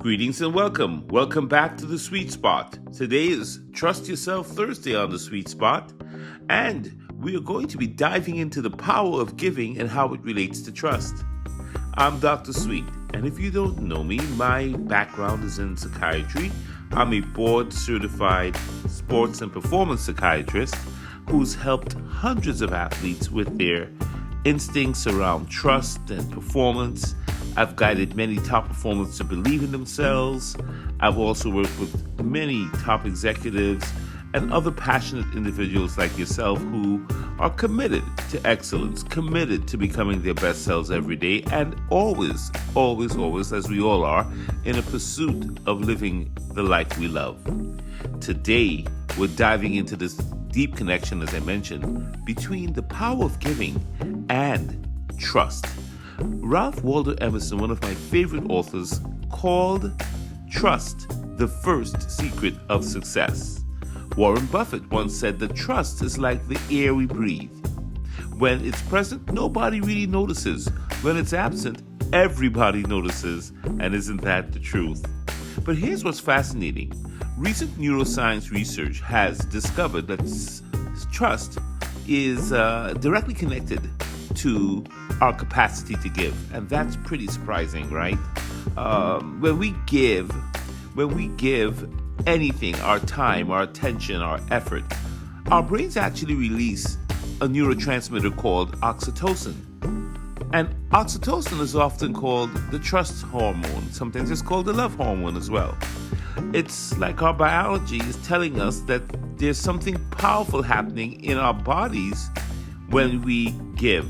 Greetings and welcome. Welcome back to The Sweet Spot. Today is Trust Yourself Thursday on The Sweet Spot, and we are going to be diving into the power of giving and how it relates to trust. I'm Dr. Sweet, and if you don't know me, my background is in psychiatry. I'm a board-certified sports and performance psychiatrist who's helped hundreds of athletes with their instincts around trust and performance. I've guided many top performers to believe in themselves. I've also worked with many top executives and other passionate individuals like yourself who are committed to excellence, committed to becoming their best selves every day, and always, as we all are, in a pursuit of living the life we love. Today, we're diving into this deep connection, as I mentioned, between the power of giving and trust. Ralph Waldo Emerson, one of my favorite authors, called trust the first secret of success. Warren Buffett once said that trust is like the air we breathe. When it's present, nobody really notices. When it's absent, everybody notices. And isn't that the truth? But here's what's fascinating. Recent neuroscience research has discovered that trust is directly connected to our capacity to give, and that's pretty surprising, right? When we give anything, our time, our attention, our effort, our brains actually release a neurotransmitter called oxytocin. And oxytocin is often called the trust hormone. Sometimes it's called the love hormone as well. It's like our biology is telling us that there's something powerful happening in our bodies when we give.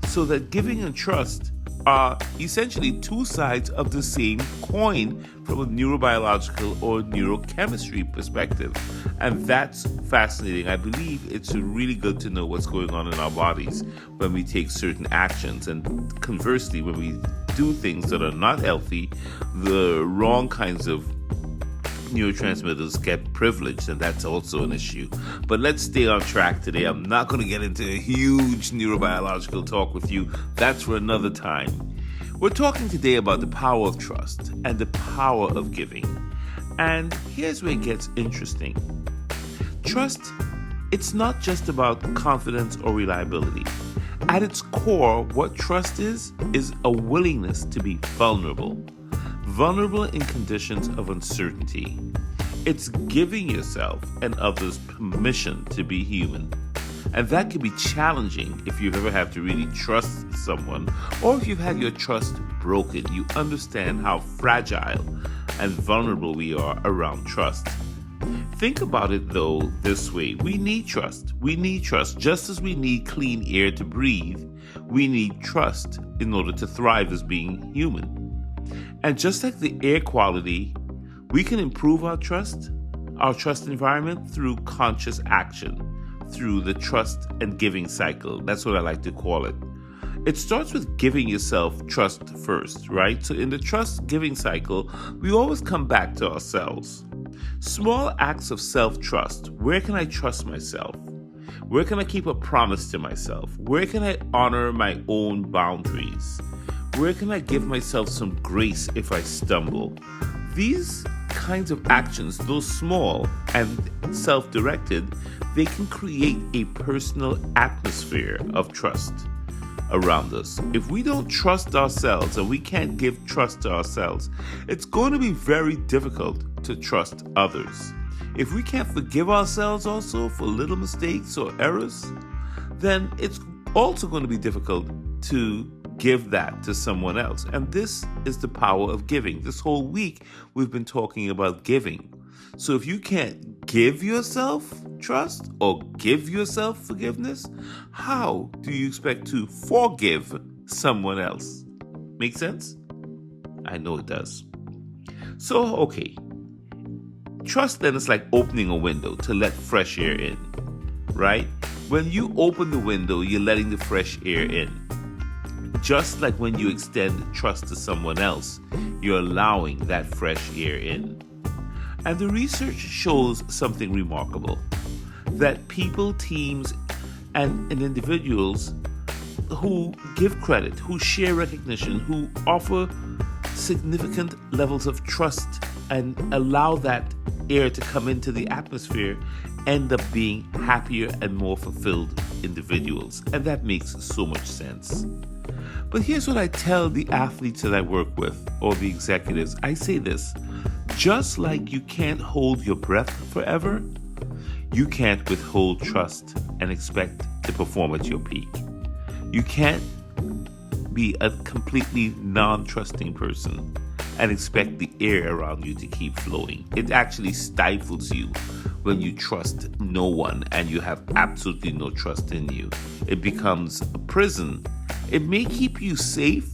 So that giving and trust are essentially two sides of the same coin from a neurobiological or neurochemistry perspective. And that's fascinating. I believe it's really good to know what's going on in our bodies when we take certain actions. And conversely, when we do things that are not healthy, the wrong kinds of neurotransmitters get privileged, and that's also an issue. But let's stay on track today. I'm not going to get into a huge neurobiological talk with you. That's for another time. We're talking today about the power of trust and the power of giving. And here's where it gets interesting. Trust, it's not just about confidence or reliability. At its core, what trust is a willingness to be vulnerable. Vulnerable in conditions of uncertainty. It's giving yourself and others permission to be human. And that can be challenging if you've ever had to really trust someone, or if you've had your trust broken. You understand how fragile and vulnerable we are around trust. Think about it, though, this way. We need trust. We need trust. Just as we need clean air to breathe, we need trust in order to thrive as being human. And just like the air quality, we can improve our trust environment through conscious action, through the trust and giving cycle. That's what I like to call it. It starts with giving yourself trust first, right? So in the trust giving cycle, we always come back to ourselves. Small acts of self-trust. Where can I trust myself? Where can I keep a promise to myself? Where can I honor my own boundaries? Where can I give myself some grace if I stumble? These kinds of actions, though small and self-directed, they can create a personal atmosphere of trust around us. If we don't trust ourselves and we can't give trust to ourselves, it's going to be very difficult to trust others. If we can't forgive ourselves also for little mistakes or errors, then it's also going to be difficult to give that to someone else. And this is the power of giving. This whole week, we've been talking about giving. So if you can't give yourself trust or give yourself forgiveness, how do you expect to forgive someone else? Make sense? I know it does. So, okay. Trust then is like opening a window to let fresh air in, right? When you open the window, you're letting the fresh air in. Just like when you extend trust to someone else, you're allowing that fresh air in. And the research shows something remarkable, that people, teams, and individuals who give credit, who share recognition, who offer significant levels of trust and allow that air to come into the atmosphere end up being happier and more fulfilled individuals. And that makes so much sense. But here's what I tell the athletes that I work with, or the executives. I say this: just like you can't hold your breath forever, you can't withhold trust and expect to perform at your peak. You can't be a completely non-trusting person and expect the air around you to keep flowing. It actually stifles you when you trust no one and you have absolutely no trust in you. It becomes a prison. It may keep you safe,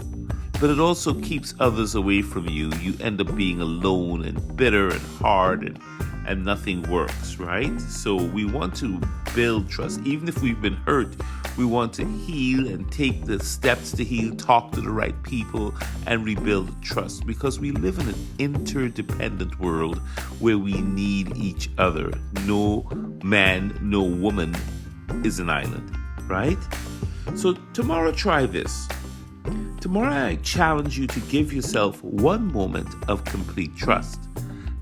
but it also keeps others away from you. You end up being alone and bitter and hard, and nothing works, right? So we want to build trust. Even if we've been hurt, we want to heal and take the steps to heal, talk to the right people, and rebuild trust, because we live in an interdependent world where we need each other. No man, no woman is an island, right? So tomorrow, try this. Tomorrow, I challenge you to give yourself one moment of complete trust.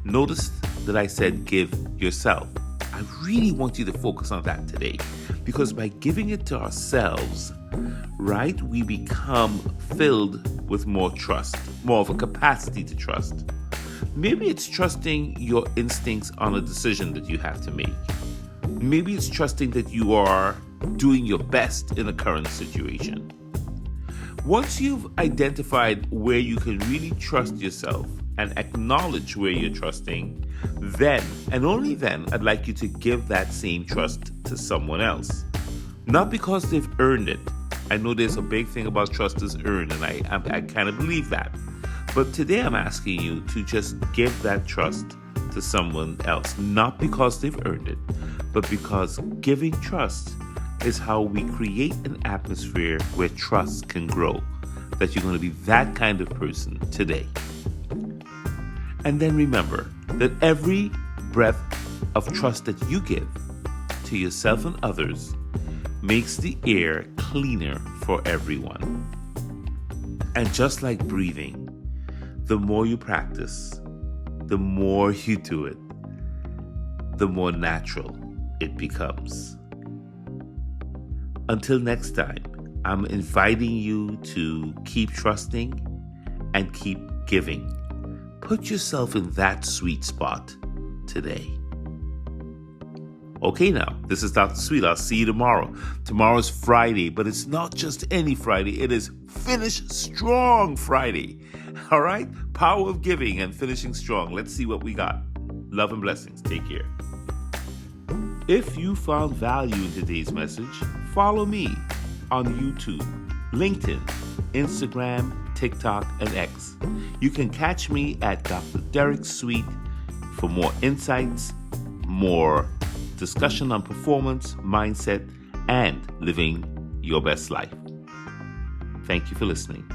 Notice that I said give yourself. I really want you to focus on that today, because by giving it to ourselves, right, we become filled with more trust, more of a capacity to trust. Maybe it's trusting your instincts on a decision that you have to make. Maybe it's trusting that you are doing your best in a current situation. Once you've identified where you can really trust yourself and acknowledge where you're trusting, then, and only then, I'd like you to give that same trust to someone else. Not because they've earned it. I know there's a big thing about trust is earned, and I kind of believe that. But today I'm asking you to just give that trust to someone else, not because they've earned it, but because giving trust is how we create an atmosphere where trust can grow, that you're going to be that kind of person today. And then remember that every breath of trust that you give to yourself and others makes the air cleaner for everyone. And just like breathing, the more you practice, the more you do it, the more natural it becomes. Until next time, I'm inviting you to keep trusting and keep giving. Put yourself in that sweet spot today. Okay, now, this is Dr. Sweet. I'll see you tomorrow. Tomorrow's Friday, but it's not just any Friday. It is Finish Strong Friday. All right? Power of giving and finishing strong. Let's see what we got. Love and blessings. Take care. If you found value in today's message, follow me on YouTube, LinkedIn, Instagram, TikTok, and X. You can catch me at Dr. Derek Sweet for more insights, more discussion on performance, mindset, and living your best life. Thank you for listening.